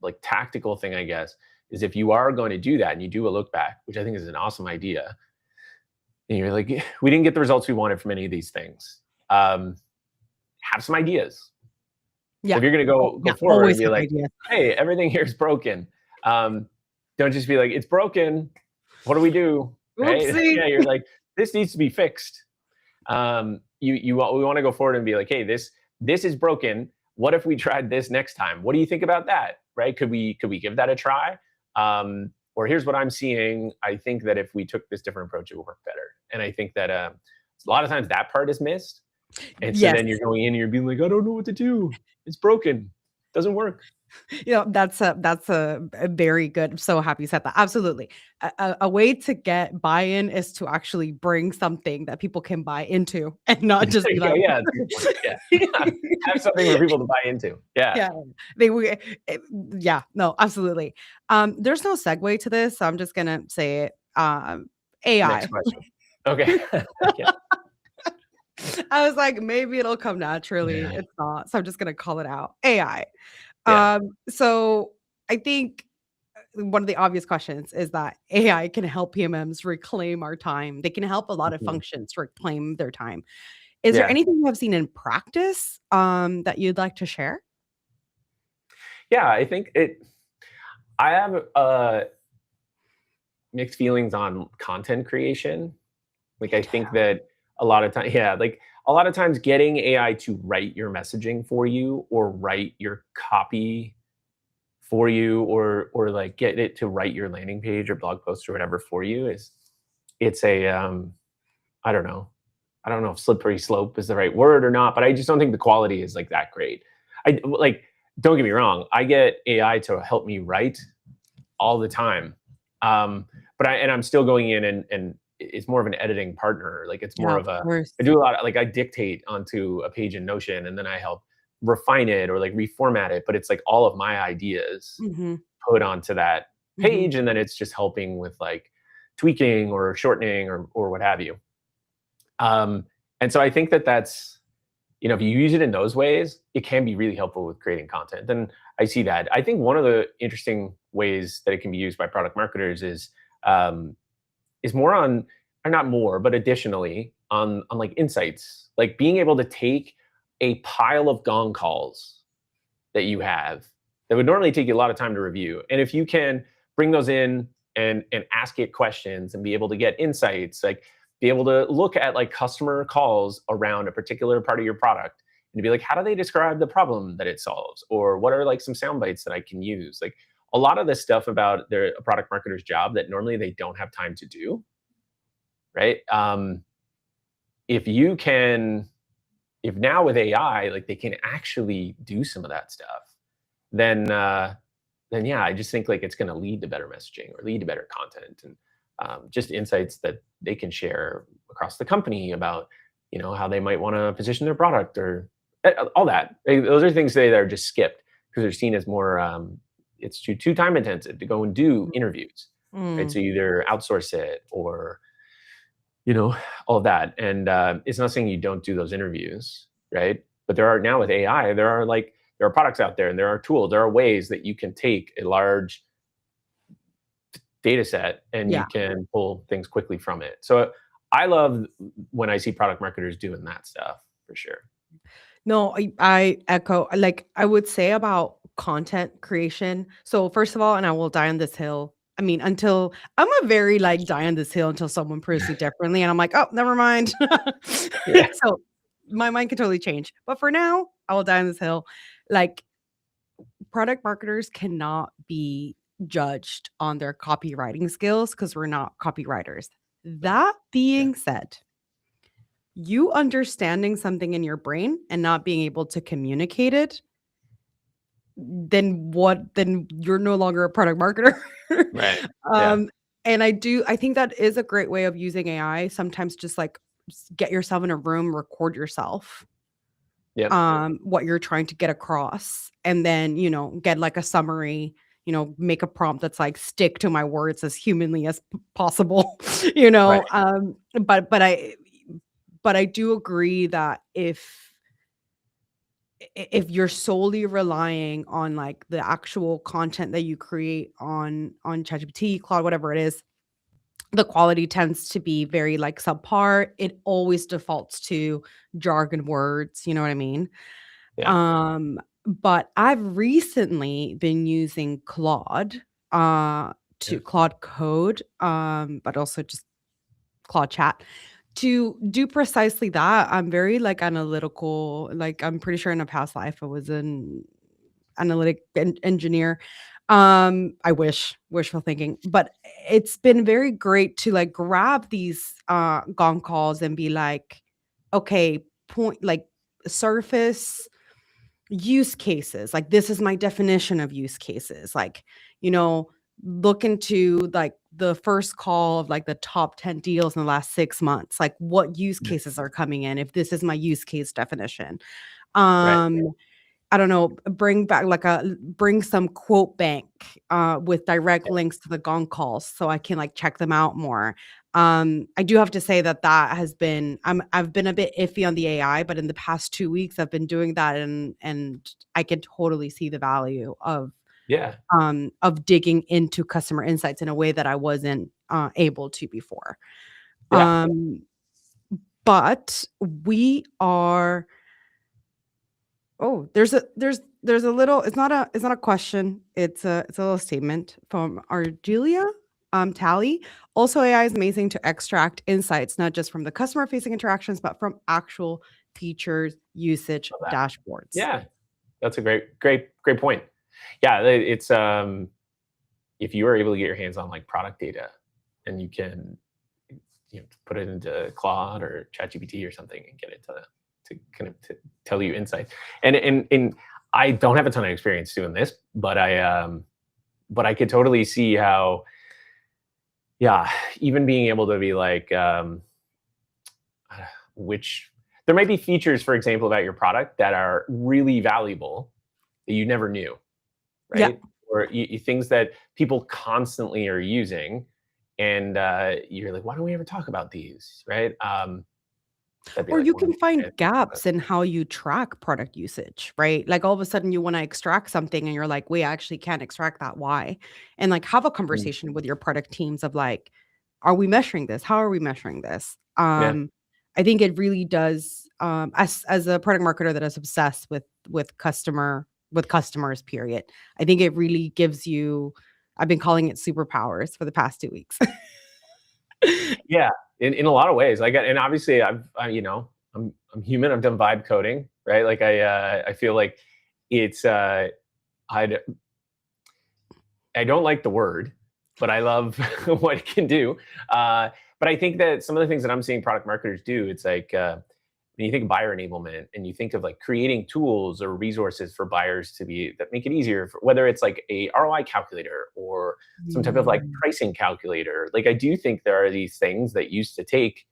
like tactical thing, I guess, is if you are going to do that and you do a look back, which I think is an awesome idea, and you're like, we didn't get the results we wanted from any of these things. Have some ideas. Yeah. So if you're going to go forward and be like, hey, everything here is broken. Don't just be like, it's broken. What do we do? Right? Yeah, you're like, this needs to be fixed. We want to go forward and be like, hey, this is broken. What if we tried this next time? What do you think about that? Right? Could we give that a try? Or here's what I'm seeing. I think that if we took this different approach, it would work better. And I think that a lot of times that part is missed. And so then you're going in and you're being like, I don't know what to do. It's broken. Doesn't work. That's a very good. I'm so happy you said that. Absolutely. A way to get buy-in is to actually bring something that people can buy into, and not just be like, have something for people to buy into. No, absolutely. There's no segue to this, so I'm just gonna say it. AI. Next question. Okay. I was like, maybe it'll come naturally. It's not, so I'm just gonna call it out. AI. So I think one of the obvious questions is that AI can help PMMs reclaim our time. They can help a lot of functions reclaim their time. Is there anything you have seen in practice that you'd like to share? Yeah, I think I have mixed feelings on content creation. Like, I think that a lot of times getting AI to write your messaging for you, or write your copy for you, or like get it to write your landing page or blog post or whatever for you, it's a I don't know if slippery slope is the right word or not, but I just don't think the quality is like that great. Don't get me wrong, I get AI to help me write all the time, but I'm still going in and it's more of an editing partner. Like, it's more of I do a lot of, like, I dictate onto a page in Notion, and then I help refine it or like reformat it, but it's like all of my ideas put onto that page, and then it's just helping with like tweaking or shortening or what have you. And so I think that's, if you use it in those ways, it can be really helpful with creating content. And I see that. I think one of the interesting ways that it can be used by product marketers is more on, or not more, but additionally on like insights, like being able to take a pile of gong calls that you have that would normally take you a lot of time to review. And if you can bring those in and ask it questions and be able to get insights, like be able to look at like customer calls around a particular part of your product and be like, how do they describe the problem that it solves? Or what are like some sound bites that I can use? Like a lot of this stuff about their product marketer's job that normally they don't have time to do, right? If you can, if now with AI, like they can actually do some of that stuff, then yeah, I just think like it's going to lead to better messaging or lead to better content and just insights that they can share across the company about, how they might want to position their product or all that. Those are things today that are just skipped because they're seen as more, it's too time intensive to go and do interviews, right? So Mm. you either outsource it or, all of that. And it's not saying you don't do those interviews, right? But there are now with AI, there are products out there and there are tools, there are ways that you can take a large data set and you Yeah. can pull things quickly from it. So I love when I see product marketers doing that stuff for sure. No, I echo. Like I would say about content creation. So first of all, and I will die on this hill. I mean, until I'm a very like die on this hill until someone proves me differently, and I'm like, oh, never mind. Yeah. So my mind can totally change. But for now, I will die on this hill. Like product marketers cannot be judged on their copywriting skills because we're not copywriters. That Yeah. being said, you understanding something in your brain and not being able to communicate it, then what? Then you're no longer a product marketer. Right. Yeah. um, and I think that is a great way of using AI. Sometimes just like get yourself in a room, record yourself, Yep. what you're trying to get across, and then, get like a summary, make a prompt that's like stick to my words as humanly as possible, Right. but I do agree that if you're solely relying on like the actual content that you create on ChatGPT, Claude, whatever it is, the quality tends to be very like subpar. It always defaults to jargon words, you know what I mean? Yeah. But I've recently been using Claude, Yeah. to Claude Code, but also just Claude Chat to do precisely that. I'm very like analytical. Like I'm pretty sure in a past life I was an engineer. I wish wishful thinking, but it's been very great to like grab these gong calls and be like, okay, point like surface use cases. Like this is my definition of use cases. Like, you know, look into like the first call of like the top 10 deals in the last 6 months. Like what use Yeah. cases are coming in if this is my use case definition. Right. Um I don't know, bring some quote bank with direct Yeah. links to the gong calls so I can like check them out more. I do have to say that has been I've been a bit iffy on the AI, but in the past 2 weeks I've been doing that and I can totally see the value Yeah. of digging into customer insights in a way that I wasn't able to before. Yeah. Um, but we are Oh, there's a little it's not a question, it's a little statement from Argelia, Tally. Also, AI is amazing to extract insights, not just from the customer-facing interactions, but from actual features, usage, Love that. dashboards. Yeah. That's a great point. Yeah. It's if you are able to get your hands on like product data and you can put it into Claude or ChatGPT or something and get it to kind of to tell you insights. And I don't have a ton of experience doing this, but I could totally see how, yeah, even being able to be like, which there might be features, for example, about your product that are really valuable that you never knew, Yeah. right? Or things that people constantly are using, and you're like, why don't we ever talk about these, right? That'd be Or like you one of can the things I find think about. gaps in how you track product usage, right? Like all of a sudden you want to extract something and you're like, wait, I actually can't extract that. Why? And like have a Mm, conversation with your product teams of like, are we measuring this? How are we measuring this? yeah, I think it really does, as a product marketer that is obsessed with customer with customers, period. I think it really gives you, I've been calling it superpowers for the past 2 weeks. Yeah, in a lot of ways. And obviously I'm human. I've done vibe coding, right? Like I feel like it's I I don't like the word, but I love what it can do. But I think that some of the things that I'm seeing product marketers do, it's like when you think of buyer enablement and you think of like creating tools or resources for buyers to be that make it easier, for, whether it's like a ROI calculator or some type of like Mm. pricing calculator. Like I do think there are these things that used to take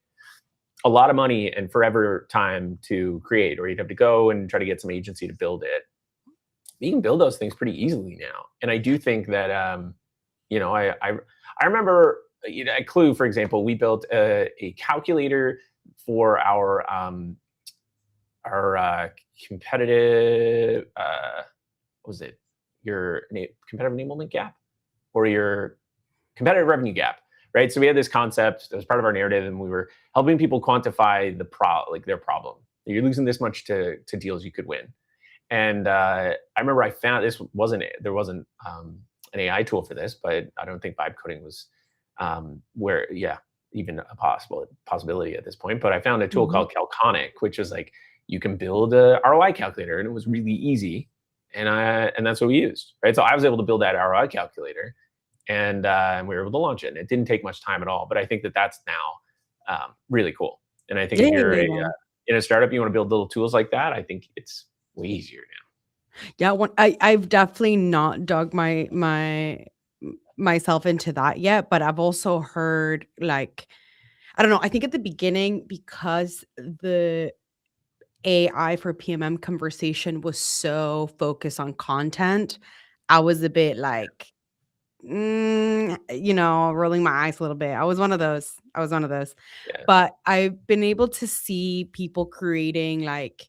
a lot of money and forever time to create, or you'd have to go and try to get some agency to build it. You can build those things pretty easily now. And I do think that you know, I remember at Klue, for example, we built a calculator for our competitive what was it, your competitive enablement gap or your competitive revenue gap, right? So we had this concept that was part of our narrative, and we were helping people quantify their problem. You're losing this much to deals you could win. And I remember I found there wasn't an AI tool for this, but I don't think vibe coding was even a possibility at this point. But I found a tool Mhm. called Calconic, which is like you can build a ROI calculator, and it was really easy. And that's what we used, right? So I was able to build that ROI calculator, and we were able to launch it. And it didn't take much time at all. But I think that that's now really cool. And I think Yeah, if you're yeah, yeah. in a startup, you want to build little tools like that, I think it's way easier Yeah, I've definitely not dug myself into that yet, but I've also heard, like, I don't know, I think at the beginning, because the AI for PMM conversation was so focused on content, I was a bit like, rolling my eyes a little bit. I was one of those. now. But I've been able to see people creating, like,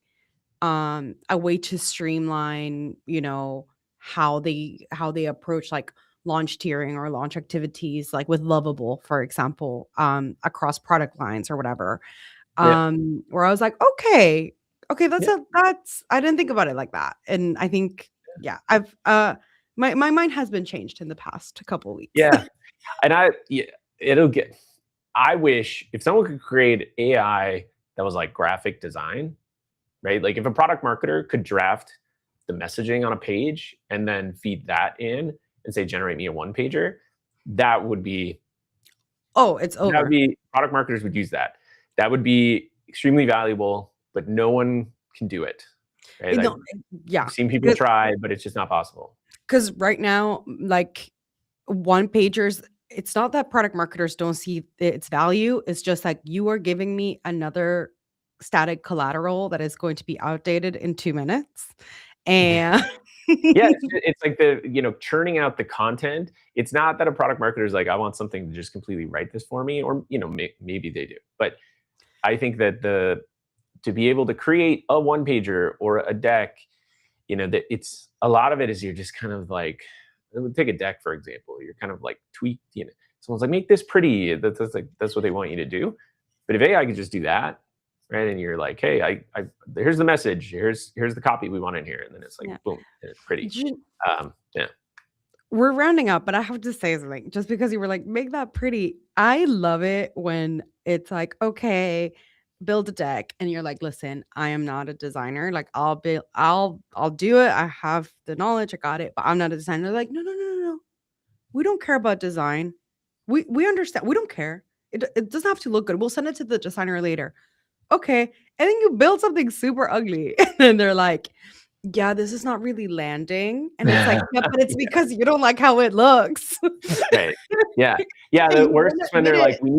a way to streamline, how they approach, like, launch tiering or launch activities, like with Lovable, for example, across product lines or whatever. Yeah. Where I was like, okay, Yeah. that's I didn't think about it like that. And I think, yeah, I've my mind has been changed in the past couple weeks. Yeah. And it'll get, I wish if someone could create AI that was like graphic design, right? Like if a product marketer could draft the messaging on a page and then feed that in and say, generate me a one pager, that would be, Oh, it's over. product marketers would use that. That would be extremely valuable, but no one can do it. Right? No, I've yeah. seen people try, but it's just not possible. Because right now, like, one pagers, it's not that product marketers don't see its value. It's just like, you are giving me another static collateral that is going to be outdated in 2 minutes. And Yeah, it's like churning out the content. It's not that a product marketer is like, I want something to just completely write this for me, or maybe they do. But I think that to be able to create a one pager or a deck, that it's a lot of it is you're just kind of like, take a deck for example. You're kind of like tweak. Someone's like, make this pretty. That's what they want you to do. But if AI could just do that, right? And you're like, hey, here's the message. Here's the copy we want in here, and then it's like, yeah. boom, and it's pretty. Yeah. We're rounding up, but I have to say something just because you were like, make that pretty. I love it when it's like, okay, build a deck, and you're like, listen, I am not a designer. Like, I'll do it. I have the knowledge, I got it, but I'm not a designer. They're like, no, no, no, no, no. We don't care about design. We understand. We don't care. It doesn't have to look good. We'll send it to the designer later. Okay. And then you build something super ugly. And then they're like, yeah, this is not really landing. And it's like, yeah, but it's because you don't like how it looks. Right. Yeah. Yeah. And The you worst wanna is when admit they're it. like, we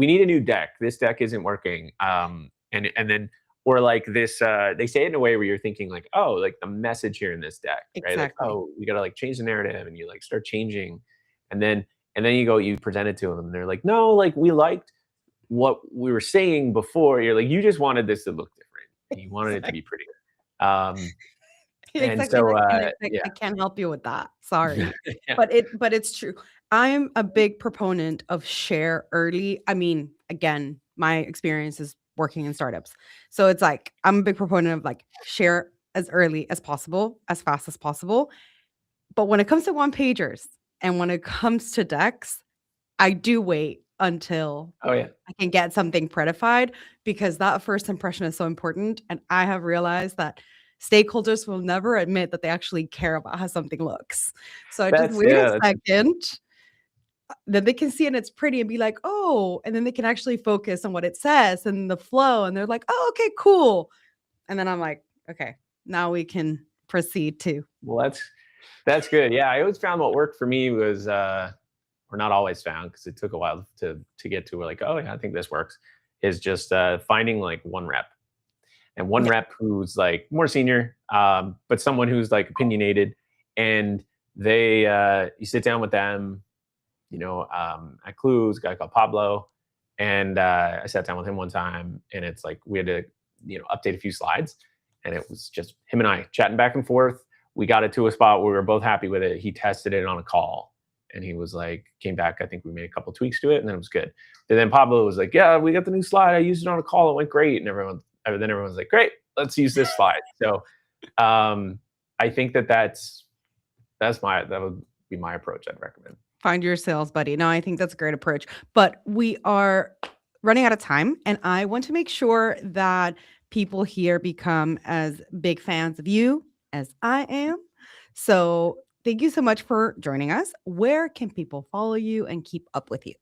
need a new deck. This deck isn't working. And then or like this, they say it in a way where you're thinking like, oh, like the message here in this deck, right? Like, Exactly. oh, you gotta like change the narrative, and you like start changing, and then you present it to them, and they're like, no, like we liked what we were saying before. You're like, you just wanted this to look different, and you wanted it to be pretty. Um, and Exactly, so and it's like, yeah. I can't help you with that, sorry. Yeah. But it's true. I'm a big proponent of share early. I mean, again, my experience is working in startups. So it's like, I'm a big proponent of, like, share as early as possible, as fast as possible. But when it comes to one pagers and when it comes to decks, I do wait until Oh yeah. I can get something predified because that first impression is so important. And I have realized that stakeholders will never admit that they actually care about how something looks. So I just That's wait a yeah. second, then they can see it and it's pretty and be like, oh, and then they can actually focus on what it says and the flow. And they're like, oh, okay, cool. And then I'm like, okay, now we can proceed to. Well, that's good. Yeah, I always found what worked for me was, or not always found because it took a while to get to where like, oh yeah, I think this works. Is just finding like one rep and one Yeah. rep who's like more senior, but someone who's like opinionated, and they you sit down with them. At Klue, a guy called Pablo, and I sat down with him one time, and it's like we had to update a few slides, and it was just him and I chatting back and forth. We got it to a spot where we were both happy with it. He tested it on a call, and he was like, came back. I think we made a couple tweaks to it, and then it was good. And then Pablo was like, "Yeah, we got the new slide. I used it on a call. It went great." And everyone's like, "Great, let's use this slide." So I think that would be my approach. I'd recommend. Find your sales buddy. No, I think that's a great approach. But we are running out of time, and I want to make sure that people here become as big fans of you as I am. So thank you so much for joining us. Where can people follow you and keep up with you?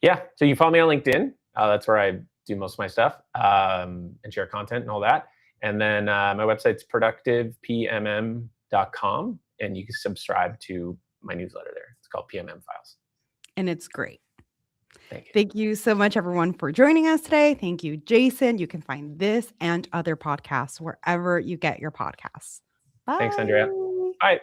Yeah, so you can follow me on LinkedIn. That's where I do most of my stuff and share content and all that. And then my website's productivepmm.com, and you can subscribe to my newsletter there. It's called PMM Files. And it's great. Thank you. Thank you so much, everyone, for joining us today. Thank you, Jason. You can find this and other podcasts wherever you get your podcasts. Bye. Thanks, Andrea. Bye.